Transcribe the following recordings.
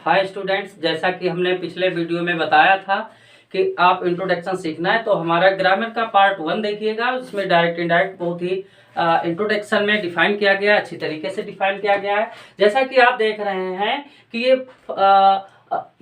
Hi students, जैसा कि हमने पिछले वीडियो में बताया था कि आप इंट्रोडक्शन सीखना है तो हमारा ग्रामर का पार्ट 1 देखिएगा। उसमें डायरेक्ट इनडायरेक्ट बहुत ही इंट्रोडक्शन में डिफाइन किया गया, अच्छी तरीके से डिफाइन किया गया है। जैसा कि आप देख रहे हैं कि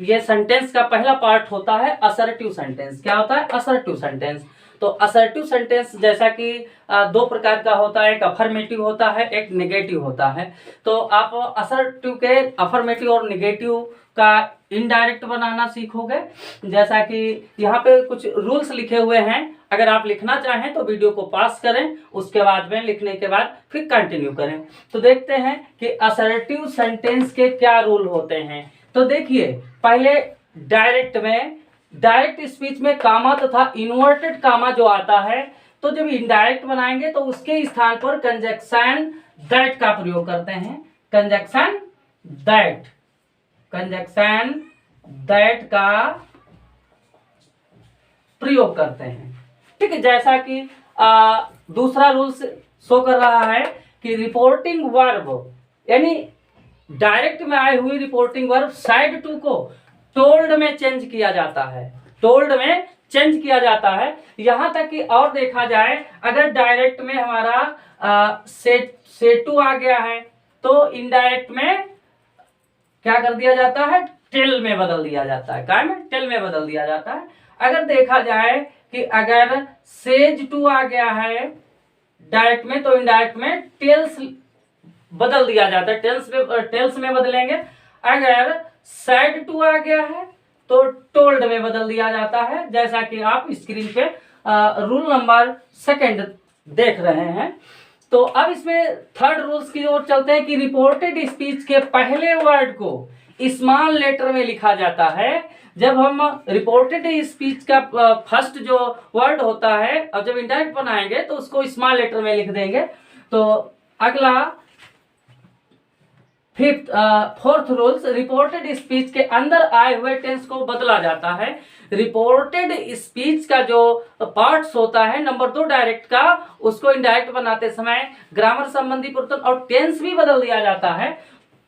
ये सेंटेंस का पहला पार्ट होता है असर्टिव सेंटेंस। क्या होता है? Assertive sentence. तो असर्टिव सेंटेंस जैसा कि दो प्रकार का होता है, एक अफर्मेटिव होता है, एक नेगेटिव होता है। तो आप असर्टिव के अफर्मेटिव और नेगेटिव का इनडायरेक्ट बनाना सीखोगे। जैसा कि यहाँ पे कुछ रूल्स लिखे हुए हैं, अगर आप लिखना चाहें तो वीडियो को पास करें, उसके बाद में लिखने के बाद फिर कंटिन्यू करें। तो देखते हैं कि असर्टिव सेंटेंस के क्या रूल होते हैं। तो देखिए, पहले डायरेक्ट स्पीच में कामा तथा इन्वर्टेड कामा जो आता है, तो जब इनडायरेक्ट बनाएंगे तो उसके स्थान पर कंजक्शन दैट का प्रयोग करते हैं। कंजक्शन दैट का प्रयोग करते हैं। ठीक है, जैसा कि दूसरा रूल शो कर रहा है कि रिपोर्टिंग वर्ब, यानी डायरेक्ट में आई हुई रिपोर्टिंग वर्ब साइड टू को टोल्ड में चेंज किया जाता है। यहां तक कि और देखा जाए, अगर डायरेक्ट में हमारा से टू आ गया है तो इनडायरेक्ट में क्या कर दिया जाता है? टेल में बदल दिया जाता है। क्या में? टेल में बदल दिया जाता है। अगर देखा जाए कि अगर सेज टू आ गया है डायरेक्ट में तो इनडायरेक्ट में टेल्स बदल दिया जाता है, टेल्स में बदलेंगे। अगर सैड टू आ गया है तो टोल्ड में बदल दिया जाता है, जैसा कि आप स्क्रीन पे रूल नंबर 2 देख रहे हैं। तो अब इसमें थर्ड रूल्स की ओर चलते हैं कि रिपोर्टेड स्पीच के पहले वर्ड को स्मॉल लेटर में लिखा जाता है। जब हम रिपोर्टेड स्पीच का फर्स्ट जो वर्ड होता है और जब इनडायरेक्ट बनाएंगे तो उसको स्मॉल लेटर में लिख देंगे। तो अगला फोर्थ रूल्स, रिपोर्टेड स्पीच के अंदर आए हुए टेंस को बदला जाता है। रिपोर्टेड स्पीच का जो पार्ट्स होता है नंबर 2 डायरेक्ट का, उसको इनडायरेक्ट बनाते समय ग्रामर संबंधी परिवर्तन और टेंस भी बदल दिया जाता है।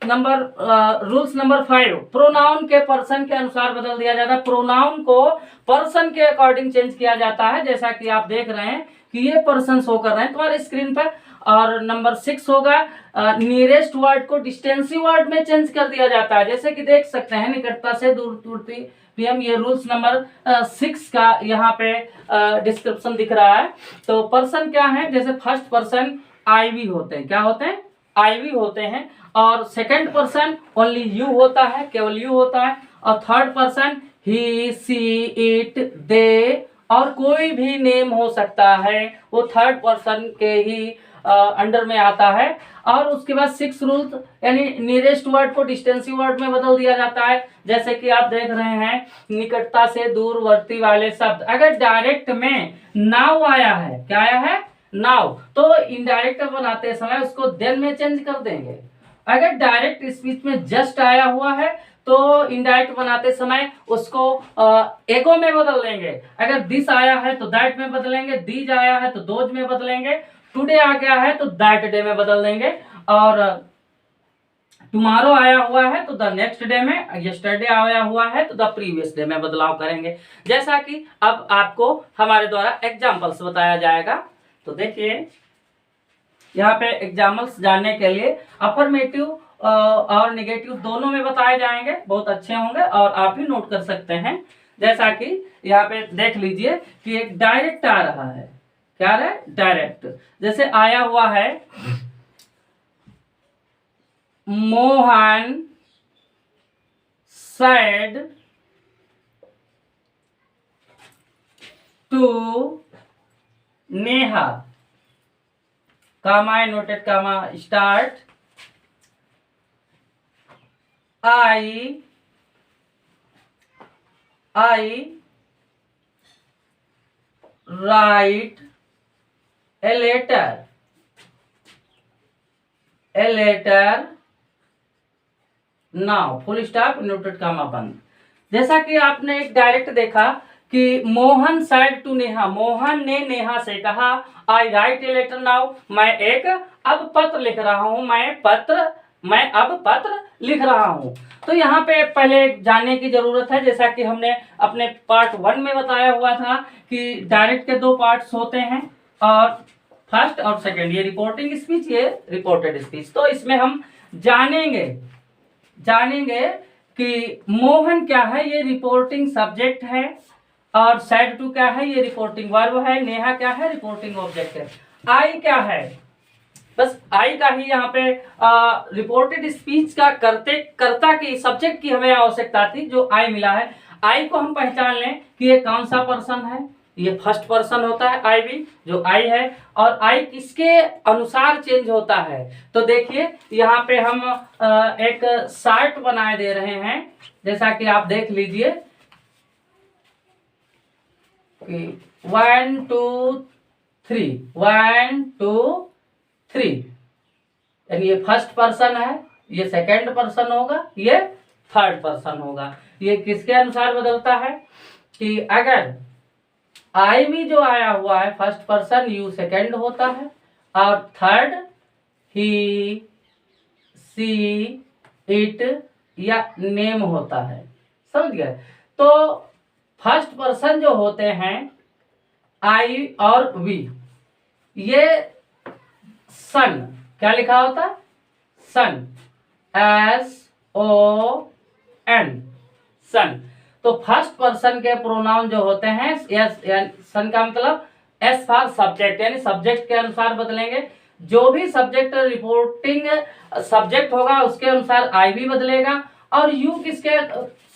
रूल्स नंबर 5, प्रोनाउन के पर्सन के अनुसार बदल दिया जाता है। प्रोनाउन को पर्सन के अकॉर्डिंग चेंज किया जाता है, जैसा कि आप देख रहे हैं कि ये पर्सन शो कर रहे हैं तुम्हारे स्क्रीन पर। और नंबर 6 होगा, नियरेस्ट वर्ड को डिस्टेंसिव वर्ड में चेंज कर दिया जाता है, जैसे कि देख सकते हैं निकटता से दूर पीएम। ये रूल्स नंबर 6 का यहाँ पे डिस्क्रिप्शन दिख रहा है। तो पर्सन क्या है? जैसे फर्स्ट पर्सन आईवी होते हैं। क्या होते हैं? आईवी होते हैं। और सेकंड पर्सन ओनली यू होता है, केवल यू होता है। और third person he, she, it, they और कोई भी नेम हो सकता है, वो थर्ड पर्सन के ही अंडर में आता है। और उसके बाद 6 रूल्स, यानी नियरेस्ट वर्ड को डिस्टेंसिव वर्ड में बदल दिया जाता है, जैसे कि आप देख रहे हैं निकटता से दूरवर्ती वाले शब्द। अगर डायरेक्ट में नाउ आया है, क्या आया है? नाउ, तो इनडायरेक्ट बनाते समय उसको देन में चेंज कर देंगे। अगर डायरेक्ट स्पीच में जस्ट आया हुआ है तो इनडायरेक्ट बनाते समय उसको एगो में बदल देंगे। अगर दिस आया है तो दैट में बदलेंगे, दीज आया है तो दोज में बदलेंगे, टुडे आ गया है तो दैट डे में बदल देंगे, और टुमारो आया हुआ है तो द नेक्स्ट डे में, यस्टरडे आया हुआ है तो द प्रीवियस डे में बदलाव करेंगे। जैसा कि अब आपको हमारे द्वारा एग्जाम्पल्स बताया जाएगा। तो देखिए, यहाँ पे एग्जाम्पल्स जानने के लिए अफर्मेटिव और नेगेटिव दोनों में बताए जाएंगे, बहुत अच्छे होंगे और आप भी नोट कर सकते हैं। जैसा कि यहाँ पे देख लीजिए कि एक डायरेक्ट आ रहा है। क्या है? डायरेक्ट। जैसे आया हुआ है Mohan said to Neha, comma inverted comma start, I write a letter now, full stop, inverted comma बंद। जैसा कि आपने एक डायरेक्ट देखा कि मोहन said टू नेहा, मोहन ने नेहा से कहा I write a letter now, मैं एक अब पत्र लिख रहा हूं, मैं पत्र मैं अब पत्र लिख रहा हूं। तो यहाँ पे पहले जानने की जरूरत है, जैसा कि हमने अपने पार्ट 1 में बताया हुआ था कि डायरेक्ट के 2 पार्ट्स होते हैं, और फर्स्ट और सेकंड, ये रिपोर्टिंग स्पीच, ये रिपोर्टेड स्पीच। तो इसमें हम जानेंगे कि मोहन क्या है, ये रिपोर्टिंग सब्जेक्ट है, और सैड टू क्या है, ये रिपोर्टिंग वर्ब है, नेहा क्या है, रिपोर्टिंग ऑब्जेक्ट है, आई क्या है, बस आई का ही यहाँ पे रिपोर्टेड स्पीच का कर्ता की सब्जेक्ट की हमें आवश्यकता थी, जो आई मिला है। आई को हम पहचान लें कि ये कौन सा पर्सन है, ये फर्स्ट पर्सन होता है आई भी, जो आई है, और आई किसके अनुसार चेंज होता है। तो देखिए यहाँ पे हम एक चार्ट बनाए दे रहे हैं, जैसा कि आप देख लीजिए कि 1 2 3 1 2 3, यानी ये फर्स्ट पर्सन है, ये सेकंड पर्सन होगा, ये थर्ड पर्सन होगा। ये किसके अनुसार बदलता है कि अगर आई भी जो आया हुआ है फर्स्ट पर्सन, यू सेकंड होता है, और थर्ड ही सी इट या नेम होता है। समझ गए? तो फर्स्ट पर्सन जो होते हैं आई और वी, ये सन, क्या लिखा होता, सन, SON, सन। तो फर्स्ट पर्सन के प्रोनाउन जो होते हैं एस, सन का मतलब एस फॉर सब्जेक्ट, यानी सब्जेक्ट के अनुसार बदलेंगे। जो भी सब्जेक्ट रिपोर्टिंग सब्जेक्ट होगा उसके अनुसार आई भी बदलेगा, और यू किसके,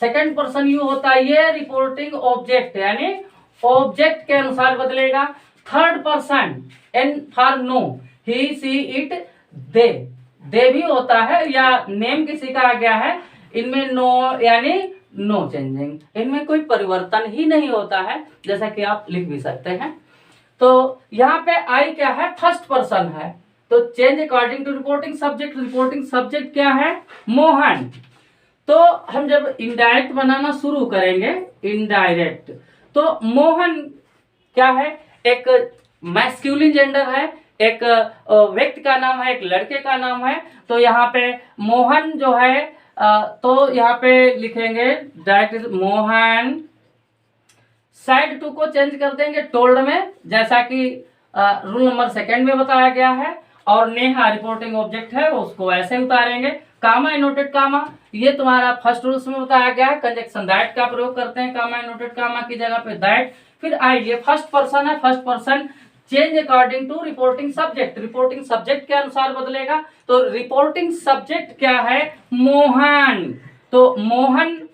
सेकंड पर्सन यू होता है, ये रिपोर्टिंग ऑब्जेक्ट यानी ऑब्जेक्ट के अनुसार बदलेगा। Third person N for no, he she it they भी होता है, या नेम किसी का आ गया है, इनमें नो यानी नो चेंजिंग, इनमें कोई परिवर्तन ही नहीं होता है, जैसा कि आप लिख भी सकते हैं। तो यहाँ पे आई क्या है, फर्स्ट पर्सन है, तो change according to reporting subject क्या है, मोहन। तो हम जब इनडायरेक्ट बनाना शुरू करेंगे, इनडायरेक्ट, तो मोहन क्या है, एक मैस्कुलिन जेंडर है, एक व्यक्ति का नाम है, एक लड़के का नाम है। तो यहाँ पे मोहन जो है, तो यहाँ पे लिखेंगे डायरेक्ट मोहन, साइड टू को चेंज कर देंगे टोल्ड में, जैसा कि रूल नंबर 2 में बताया गया है, और नेहा रिपोर्टिंग ऑब्जेक्ट है, उसको ऐसे उतारेंगे, कामा इनोटेड कामा, ये तुम्हारा फर्स्ट रूल्स में बताया गया है, कंजक्शन दैट का प्रयोग करते हैं, कामा इनोटेड कामा की जगह पे दैट, फिर आई, ये फर्स्ट पर्सन है, first person change according to reporting subject के अनुसार बदलेगा। तो रिपोर्टिंग सब्जेक्ट क्या है, मोहन, तो मोहन,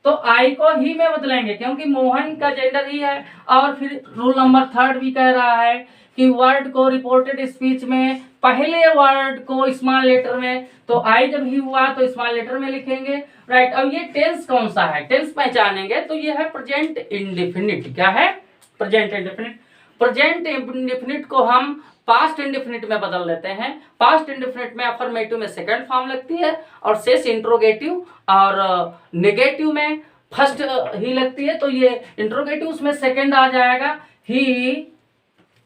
तो आई को ही में बदलेंगे क्योंकि मोहन का जेंडर ही है। और फिर रूल नंबर 3 भी कह रहा है कि वर्ड को रिपोर्टेड स्पीच में पहले वर्ड को स्मॉल लेटर में, तो आई जब ही हुआ तो स्मॉल लेटर में लिखेंगे, राइट। अब ये टेंस कौन सा है, टेंस पहचानेंगे, तो ये है प्रेजेंट इंडेफिनिट। क्या है, प्रेजेंट इंडेफिनिट। प्रेजेंट इंडेफिनिट को हम पास्ट इंडेफिनिट में बदल देते हैं। पास्ट इंडेफिनिट में अफर्मेटिव में सेकंड फॉर्म लगती है, और शेष इंट्रोगेटिव और नेगेटिव में फर्स्ट ही लगती है, तो ये इंट्रोगेटिव उसमें सेकंड आ जाएगा। He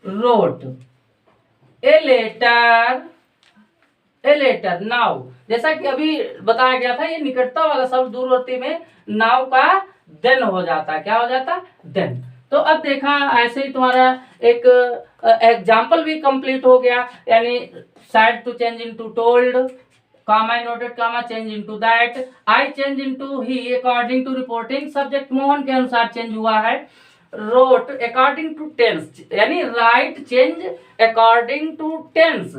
wrote a letter now, जैसा कि अभी बताया गया था, ये निकटता वाला शब्द दूरवर्ती में नाउ का देन हो जाता है, क्या हो जाता है, देन। तो अब देखा, ऐसे ही तुम्हारा एक एग्जाम्पल भी कंप्लीट हो गया, यानी said to change into told, comma inverted comma change into that, I change into he according to reporting subject, Mohan के अनुसार चेंज हुआ है। रोट अकॉर्डिंग टू टेंस, यानी write change according to tense,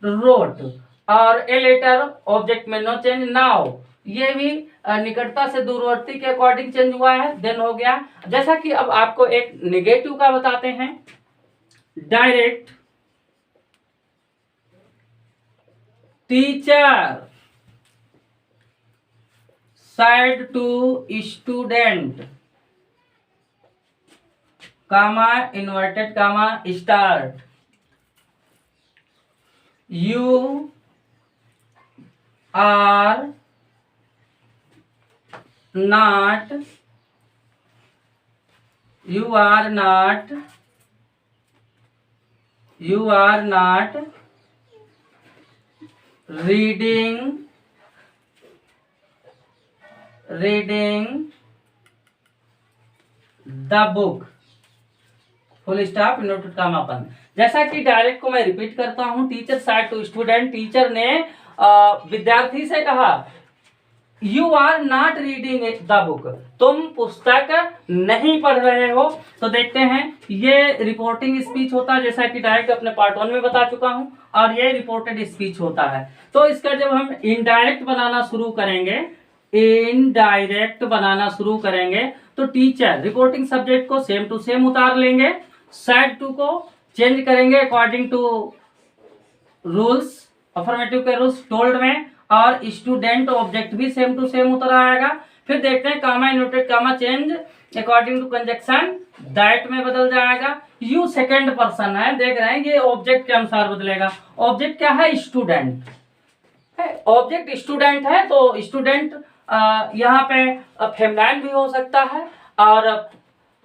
wrote. और a letter object में no change. Now, ये भी निकटता से दूरवर्ती के अकॉर्डिंग चेंज हुआ है, देन हो गया। जैसा कि अब आपको एक नेगेटिव का बताते हैं, direct teacher said to student, comma inverted comma start, you are not reading the book, full stop, inverted comma बंद। जैसा कि डायरेक्ट को मैं रिपीट करता हूं, teacher said to student, teacher ने विद्यार्थी से कहा, you are not reading the book, तुम पुस्तक नहीं पढ़ रहे हो। तो देखते हैं, ये रिपोर्टिंग स्पीच होता है, जैसा कि डायरेक्ट अपने पार्ट 1 में बता चुका हूं, और ये रिपोर्टेड स्पीच होता है। तो इसका जब हम इनडायरेक्ट बनाना शुरू करेंगे, इनडायरेक्ट बनाना शुरू करेंगे, तो टीचर रिपोर्टिंग सब्जेक्ट को सेम टू सेम उतार लेंगे, सेड टू को चेंज करेंगे अकॉर्डिंग टू रूल्स, अफर्मेटिव के रूल्स टोल्ड में, और स्टूडेंट ऑब्जेक्ट भी सेम टू सेम उतर आएगा। फिर देखते हैं, comma inverted comma change according to conjunction that में बदल जाएगा। यू सेकंड पर्सन है, देख रहे हैं, ये ऑब्जेक्ट के अनुसार बदलेगा। ऑब्जेक्ट क्या है? स्टूडेंट है, ऑब्जेक्ट स्टूडेंट है, तो स्टूडेंट यहाँ पे फेमिनाइन भी हो सकता है और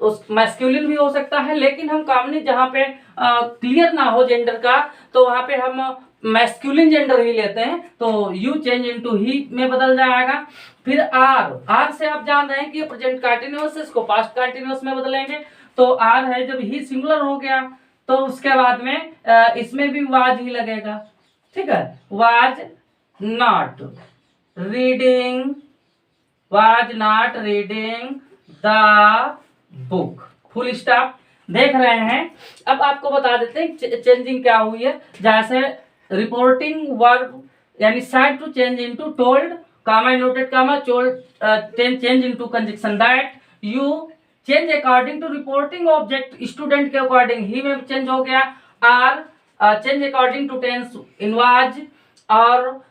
उस मैस्कुलिन भी हो सकता है, लेकिन हम कॉमनली जहाँ पे क्लियर ना हो जेंडर का, तो वहाँ पे हम मैस्कुलिन जेंडर ही लेते हैं, तो यू चेंज इनटू ही में बदल जाएगा। फिर आर से आप जान रहे हैं कि प्रेजेंट कंटीन्यूअस है, इसको पास्ट कंटीन्यूअस में बदलेंगे। तो आर है, जब ही सिंगुलर हो गया तो उसके बाद में इसमें भी वाज ही लगेगा, ठीक है। Was not reading, was not reading the book, full stop. देख रहे हैं, अब आपको बता देते हैं चेंजिंग क्या हुई है। जैसे रिपोर्टिंग वर्ब यानी said to change into told, comma inverted comma change into conjunction that, you change according to reporting object, student के अकॉर्डिंग ही में चेंज हो गया। Are change according to tense in was, और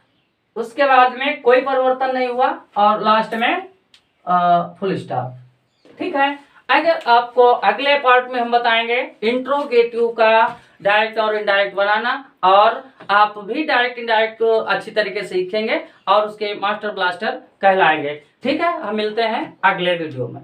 उसके बाद में कोई परिवर्तन नहीं हुआ, और लास्ट में फुल स्टॉप, ठीक है। अगर आपको अगले पार्ट में हम बताएंगे इंट्रोगेटिव का डायरेक्ट और इनडायरेक्ट बनाना, और आप भी डायरेक्ट इनडायरेक्ट को अच्छी तरीके से सीखेंगे और उसके मास्टर ब्लास्टर कहलाएंगे, ठीक है। हम मिलते हैं अगले वीडियो में।